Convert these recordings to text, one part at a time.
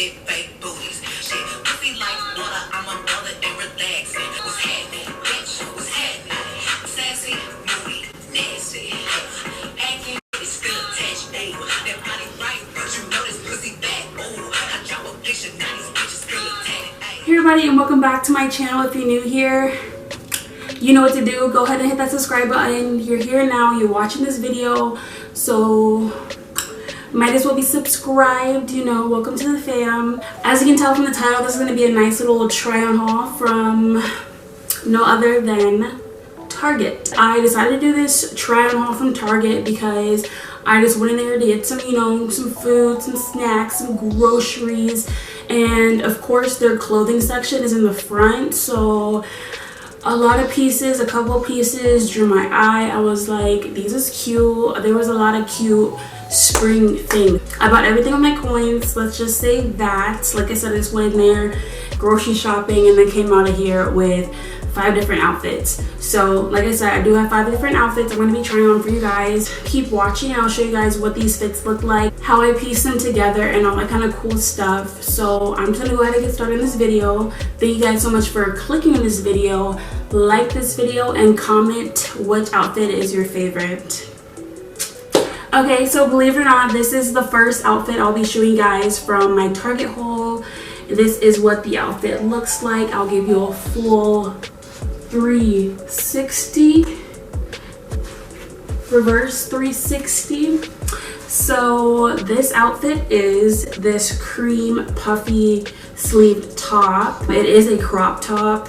big fake booties. Shit, pussy like water, I'm a mother and relaxing. What's happening, bitch? What's happening? Sassy, moody, nasty. Acting, it's still attached, babe. That body right, but you know this pussy bad. Ooh, I drop a picture, now these bitches still attached. Hey everybody, and welcome back to my channel. If you're new here, you know what to do. Go ahead and hit that subscribe button. You're here now, you're watching this video, so might as well be subscribed. You know, welcome to the fam. As you can tell from the title, this is going to be a nice little try on haul from no other than Target. I decided to do this try on haul from Target because I just went in there to get some, you know, some food, some snacks, some groceries, and of course their clothing section is in the front, so a lot of pieces, a couple pieces drew my eye. I was like, these is cute. There was a lot of cute spring things. I bought everything on my coins, let's just say that. Like I said, I just went in there grocery shopping and then came out of here with 5 different outfits. So like I said, I do have 5 different outfits I'm going to be trying on for you guys. Keep watching and I'll show you guys what these fits look like, how I piece them together, and all that kind of cool stuff. So I'm just going to go ahead and get started in this video. Thank you guys so much for clicking on this video. Like this video and comment which outfit is your favorite. Okay, so believe it or not, this is the first outfit I'll be showing you guys from my Target haul. This is what the outfit looks like. I'll give you a full 360, reverse 360. So this outfit is this cream puffy sleeved top. It is a crop top.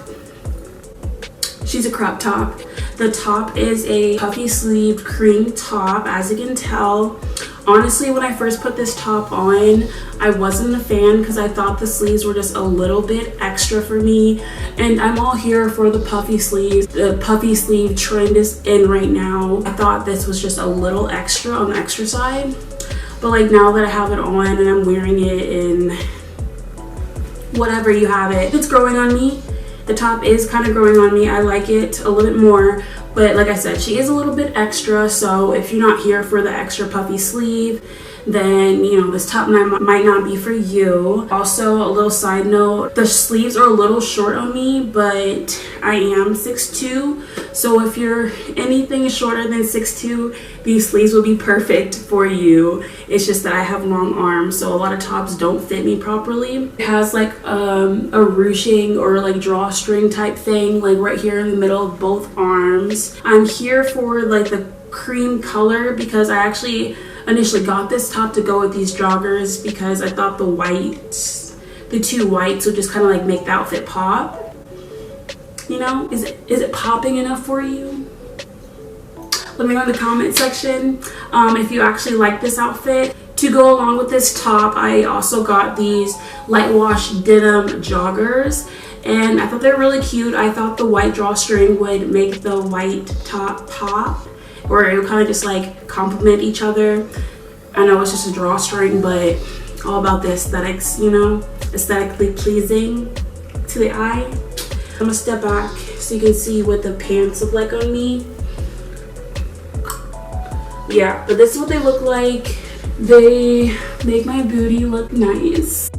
She's a crop top. The top is a puffy sleeved cream top, as you can tell. Honestly, when I first put this top on, I wasn't a fan because I thought the sleeves were just a little bit extra for me. And I'm all here for the puffy sleeves. The puffy sleeve trend is in right now. I thought this was just a little extra on the extra side. But like now that I have it on and I'm wearing it in whatever you have it, it's growing on me. The top is kind of growing on me. I like it a little bit more, but like I said, she is a little bit extra, so if you're not here for the extra puffy sleeve, then you know this top might not be for you. Also, a little side note, the sleeves are a little short on me, but I am 6'2", so if you're anything shorter than 6'2", these sleeves will be perfect for you. It's just that I have long arms, so a lot of tops don't fit me properly. It has like a ruching or like drawstring type thing, like right here in the middle of both arms. I'm here for like the cream color because I actually initially got this top to go with these joggers because I thought the two whites would just kind of like make the outfit pop. You know, is it popping enough for you? Let me know in the comment section if you actually like this outfit. To go along with this top, I also got these light wash denim joggers, and I thought they're really cute. I thought the white drawstring would make the white top pop, or it would kind of just like complement each other. I know it's just a drawstring, but all about the aesthetics, you know, aesthetically pleasing to the eye. I'm gonna step back so you can see what the pants look like on me. Yeah, but this is what they look like. They make my booty look nice.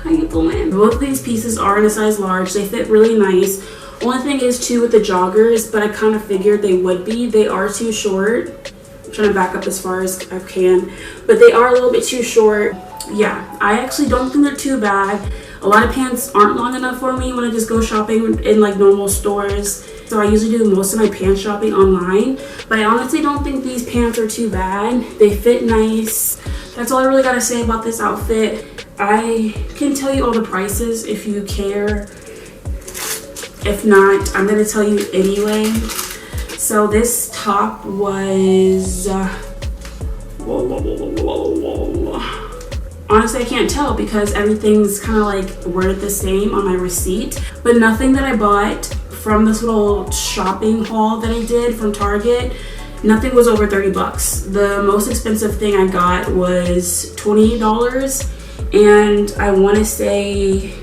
How you doing? Both of these pieces are in a size large. They fit really nice. Only thing is too with the joggers, but I kind of figured they would be. They are too short. I'm trying to back up as far as I can, but they are a little bit too short. Yeah, I actually don't think they're too bad. A lot of pants aren't long enough for me when I just go shopping in like normal stores. So I usually do most of my pants shopping online, but I honestly don't think these pants are too bad. They fit nice. That's all I really gotta say about this outfit. I can tell you all the prices if you care. If not, I'm gonna tell you anyway. So this top was honestly I can't tell because everything's kind of like worded the same on my receipt, but nothing that I bought from this little shopping haul that I did from Target, nothing was over 30 bucks. The most expensive thing I got was $28, and I want to say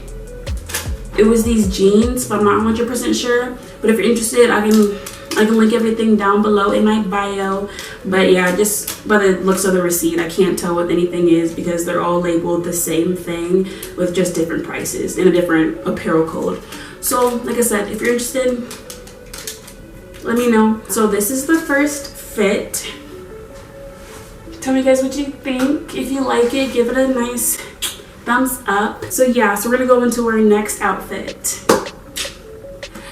it was these jeans, but I'm not 100% sure. But if you're interested, I can I can link everything down below in my bio. But yeah, just by the looks of the receipt, I can't tell what anything is because they're all labeled the same thing with just different prices and a different apparel code. So like I said, if you're interested, let me know. So this is the first fit. Tell me guys what you think. If you like it, give it a nice thumbs up. So yeah, so we're gonna go into our next outfit.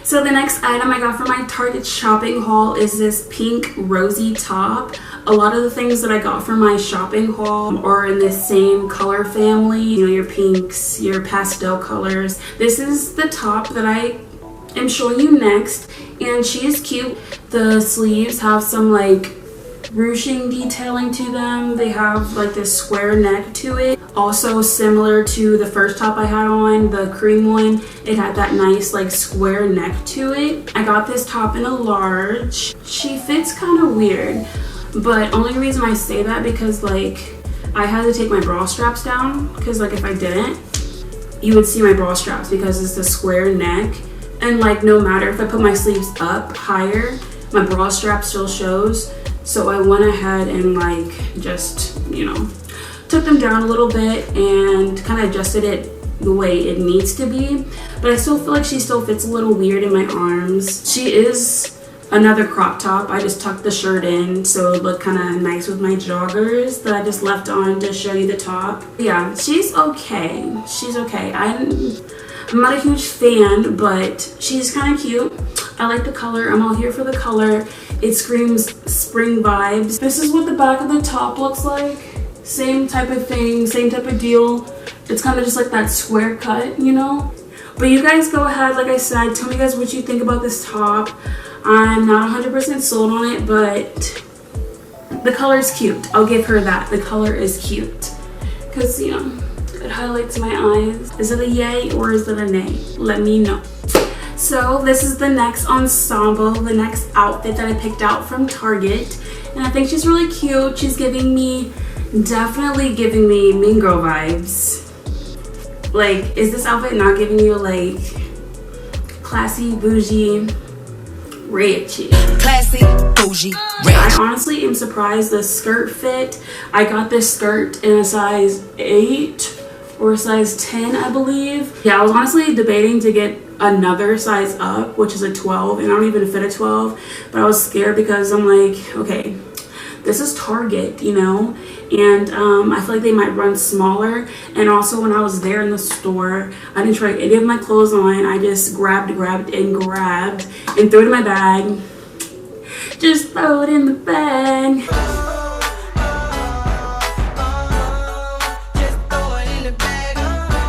So the next item I got from my Target shopping haul is this pink rosy top. A lot of the things that I got from my shopping haul are in this same color family. You know, your pinks, your pastel colors. This is the top that I am showing you next, and she is cute. The sleeves have some like ruching detailing to them. They have like this square neck to it. Also similar to the first top I had on, the cream one, it had that nice like square neck to it. I got this top in a large. She fits kind of weird, but only reason I say that because like I had to take my bra straps down because like if I didn't, you would see my bra straps because it's the square neck. And like no matter if I put my sleeves up higher, my bra strap still shows. So I went ahead and like just, you know, took them down a little bit and kind of adjusted it the way it needs to be. But I still feel like she still fits a little weird in my arms. She is another crop top. I just tucked the shirt in so it would look kind of nice with my joggers that I just left on to show you the top. Yeah, she's okay. She's okay. I'm not a huge fan, but she's kind of cute. I like the color. I'm all here for the color. It screams spring vibes. This is what the back of the top looks like. Same type of thing, same type of deal. It's kind of just like that square cut, you know? But you guys go ahead, like I said, tell me guys what you think about this top. I'm not 100% sold on it, but the color is cute. I'll give her that. The color is cute. Because, you know, it highlights my eyes. Is it a yay or is it a nay? Let me know. So this is the next ensemble, the next outfit that I picked out from Target. And I think she's really cute. She's definitely giving me Mean Girl vibes. Like, is this outfit not giving you like classy, bougie, rich? Classy, bougie, rich. I honestly am surprised the skirt fit. I got this skirt in a size 8 or a size 10, I believe. Yeah, I was honestly debating to get another size up, which is a 12, and I don't even fit a 12, but I was scared because I'm like, okay, this is Target, you know, and I feel like they might run smaller. And also when I was there in the store, I didn't try any of my clothes on. I just grabbed and threw it in my bag. Just throw it in the bag.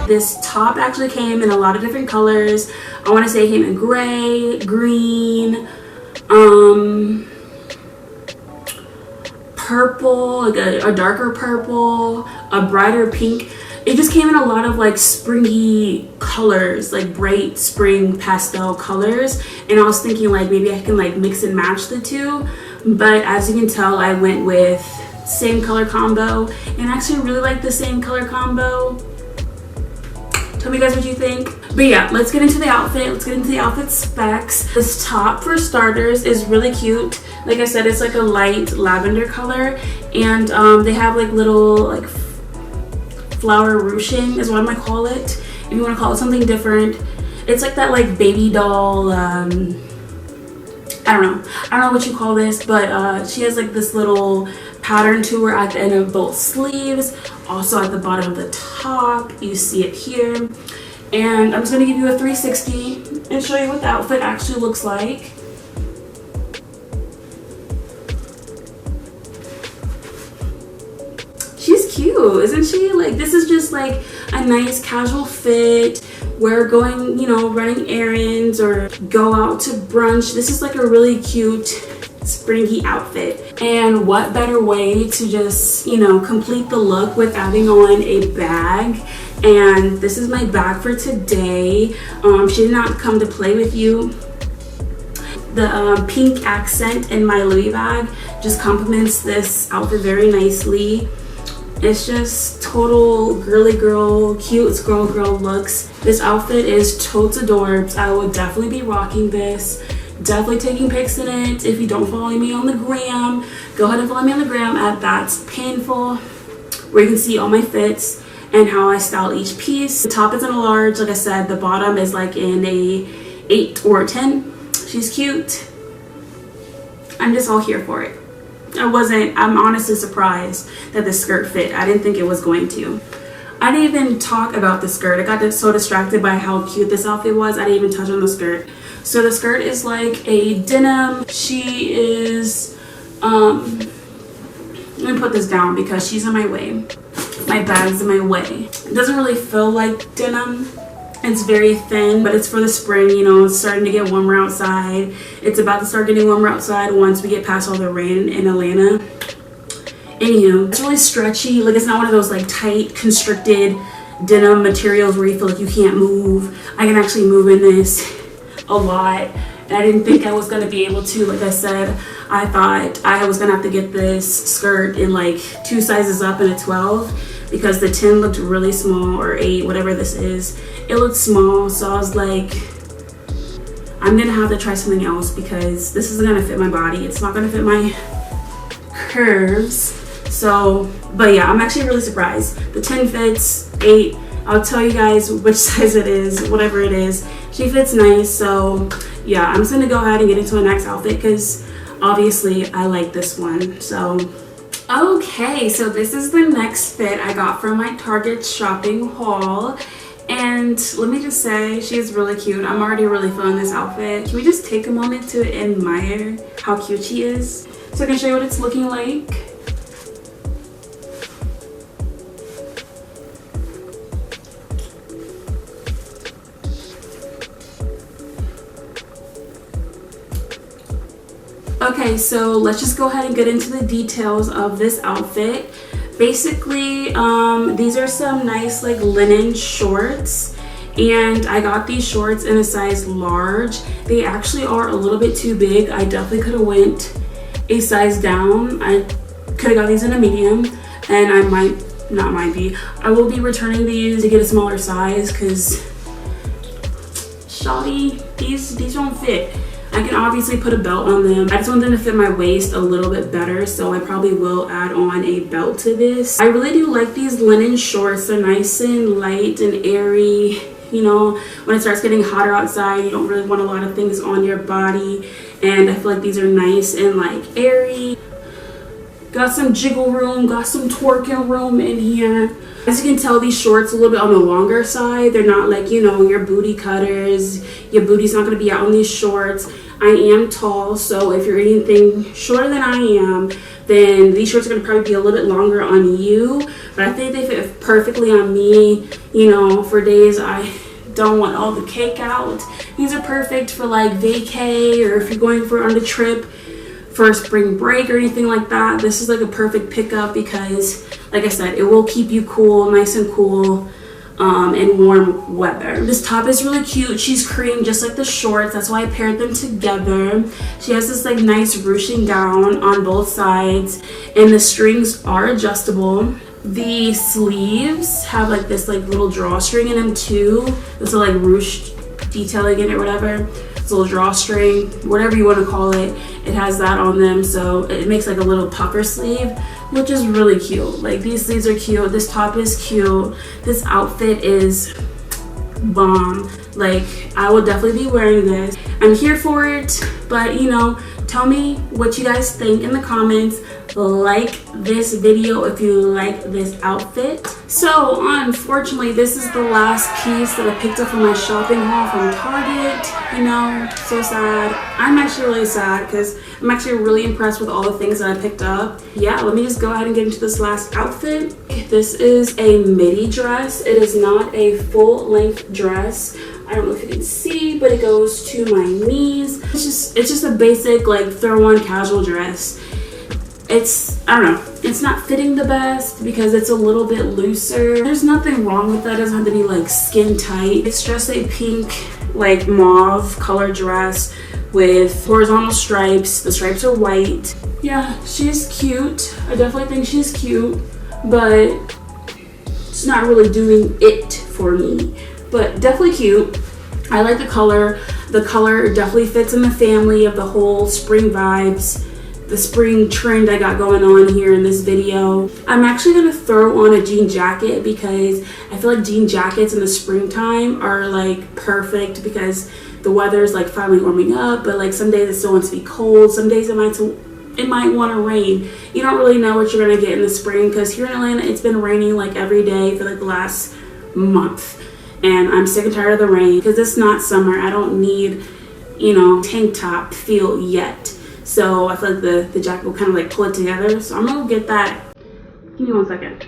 This top actually came in a lot of different colors. I want to say it came in gray, green, purple, like a darker purple, a brighter pink. It just came in a lot of like springy colors, like bright spring pastel colors. And I was thinking like maybe I can like mix and match the two. But as you can tell, I went with same color combo, and I actually really like the same color combo. Tell me guys what you think. But yeah, let's get into the outfit. Let's get into the outfit specs. This top, for starters, is really cute. Like I said, it's like a light lavender color, and they have like little like flower ruching is what I might call it. If you want to call it something different, it's like that like baby doll. I don't know what you call this, but she has like this little pattern to her at the end of both sleeves, also at the bottom of the top. You see it here, and I'm just gonna give you a 360 and show you what the outfit actually looks like. She's cute, isn't she? Like, this is just like a nice casual fit. We're going, you know, running errands or go out to brunch. This is like a really cute springy outfit. And what better way to just, you know, complete the look with adding on a bag. And this is my bag for today. She did not come to play with you. The pink accent in my Louis bag just complements this outfit very nicely. It's just total girly girl, cute girl looks. This outfit is totes adorbs. I will definitely be rocking this. Definitely taking pics in it. If you don't follow me on the gram, go ahead and follow me on the gram at That's Painful, where you can see all my fits and how I style each piece. The top is in a large, like I said. The bottom is like in a 8 or a 10. She's cute. I'm just all here for it. I'm honestly surprised that the skirt fit. I didn't think it was going to. I didn't even talk about the skirt. I got so distracted by how cute this outfit was, I didn't even touch on the skirt. So the skirt is like a denim. She is, let me put this down because she's in my way. My bag's in my way. It doesn't really feel like denim. It's very thin, but it's for the spring, you know. It's starting to get warmer outside. It's about to start getting warmer outside once we get past all the rain in Atlanta. Anywho, it's really stretchy. Like, it's not one of those like tight, constricted denim materials where you feel like you can't move. I can actually move in this a lot, and I didn't think I was gonna be able to. Like I said, I thought I was gonna have to get this skirt in like 2 sizes up in a 12 because the 10 looked really small, or 8, whatever this is. It looked small, so I was like, I'm gonna have to try something else because this isn't gonna fit my body. It's not gonna fit my curves. So, but yeah, I'm actually really surprised. The 10 fits, 8. I'll tell you guys which size it is, whatever it is. She fits nice. So yeah, I'm just gonna go ahead and get into a next outfit because obviously I like this one. So okay, so this is the next fit I got from my Target shopping haul. And let me just say, she's really cute. I'm already really feeling this outfit. Can we just take a moment to admire how cute she is? So I can show you what it's looking like. Okay, so let's just go ahead and get into the details of this outfit. Basically, these are some nice like linen shorts, and I got these shorts in a size large. They actually are a little bit too big. I definitely could have went a size down. I could have got these in a medium, and I will be returning these to get a smaller size because shawty, these don't fit. I can obviously put a belt on them. I just want them to fit my waist a little bit better, so I probably will add on a belt to this. I really do like these linen shorts. They're nice and light and airy. You know, when it starts getting hotter outside, you don't really want a lot of things on your body, and I feel like these are nice and like airy. Got some jiggle room, got some twerking room in here. As you can tell, these shorts are a little bit on the longer side. They're not like, you know, your booty cutters. Your booty's not going to be out on these shorts. I am tall, so if you're anything shorter than I am, then these shorts are going to probably be a little bit longer on you. But I think they fit perfectly on me, you know, for days I don't want all the cake out. These are perfect for like vacay, or if you're going on a trip for spring break or anything like that. This is like a perfect pickup because, like I said, it will keep you cool, nice and cool, in warm weather. This top is really cute. She's cream just like the shorts. That's why I paired them together. She has this like nice ruching down on both sides, and the strings are adjustable. The sleeves have like this like little drawstring in them too. This is like ruched detailing in it or whatever. It's a little drawstring, whatever you want to call it. It has that on them, so it makes like a little pucker sleeve, which is really cute. Like, these sleeves are cute. This top is cute. This outfit is bomb. Like, I will definitely be wearing this. I'm here for it, but you know, tell me what you guys think in the comments. Like this video if you like this outfit. So unfortunately, this is the last piece that I picked up from my shopping haul from Target. You know, so sad. I'm actually really sad because I'm actually really impressed with all the things that I picked up. Yeah, let me just go ahead and get into this last outfit. This is a midi dress. It is not a full-length dress. I don't know if you can see, but it goes to my knees. It's just a basic like throw-on casual dress. I don't know, it's not fitting the best because it's a little bit looser. There's nothing wrong with that. It doesn't have to be like skin tight. It's just a pink like mauve color dress with horizontal stripes. The stripes are white. Yeah, she's cute. I definitely think she's cute, but it's not really doing it for me. But definitely cute. I like the color. The color definitely fits in the family of the whole spring vibes, the spring trend I got going on here in this video. I'm actually gonna throw on a jean jacket because I feel like jean jackets in the springtime are like perfect because the weather is like finally warming up, but like some days it still wants to be cold. Some days it might want to rain. You don't really know what you're gonna get in the spring because here in Atlanta it's been raining like every day for like the last month, and I'm sick and tired of the rain because it's not summer. I don't need, you know, tank top feel yet. So I feel like the jacket will kind of like pull it together. So I'm gonna get that. Give me 1 second.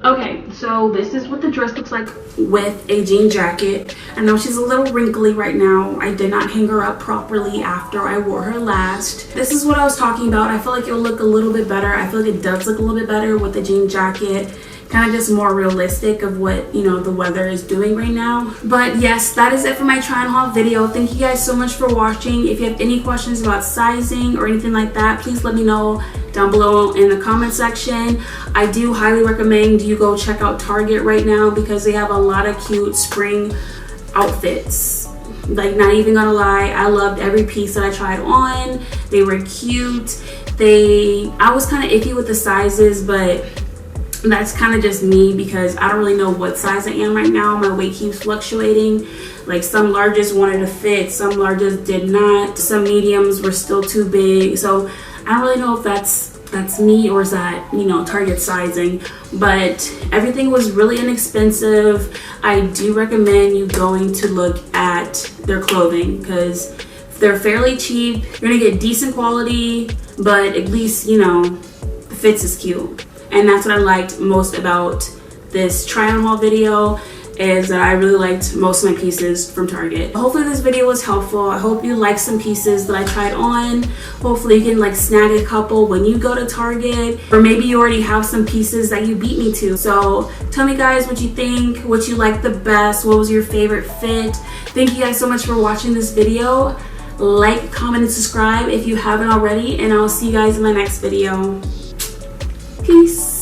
Okay, so this is what the dress looks like with a jean jacket. I know she's a little wrinkly right now. I did not hang her up properly after I wore her last. This is what I was talking about. I feel like it'll look a little bit better. I feel like it does look a little bit better with the jean jacket. Kind of just more realistic of what, you know, the weather is doing right now. But yes, that is it for my try on haul video. Thank you guys so much for watching. If you have any questions about sizing or anything like that, please let me know down below in the comment section. I do highly recommend you go check out Target right now because they have a lot of cute spring outfits. Like, not even gonna lie, I loved every piece that I tried on. They were cute. I was kind of iffy with the sizes, but that's kind of just me because I don't really know what size I am right now. My weight keeps fluctuating. Like, some larges wanted to fit, some larges did not, some mediums were still too big. So I don't really know if that's me or is that, you know, Target sizing. But everything was really inexpensive. I do recommend you going to look at their clothing because they're fairly cheap. You're gonna get decent quality, but at least, you know, the fits is cute. And that's what I liked most about this try on haul video, is that I really liked most of my pieces from Target. Hopefully this video was helpful. I hope you like some pieces that I tried on. Hopefully you can like snag a couple when you go to Target, or maybe you already have some pieces that you beat me to. So tell me guys what you think, what you like the best, what was your favorite fit. Thank you guys so much for watching this video. Like, comment, and subscribe if you haven't already, and I'll see you guys in my next video. Peace.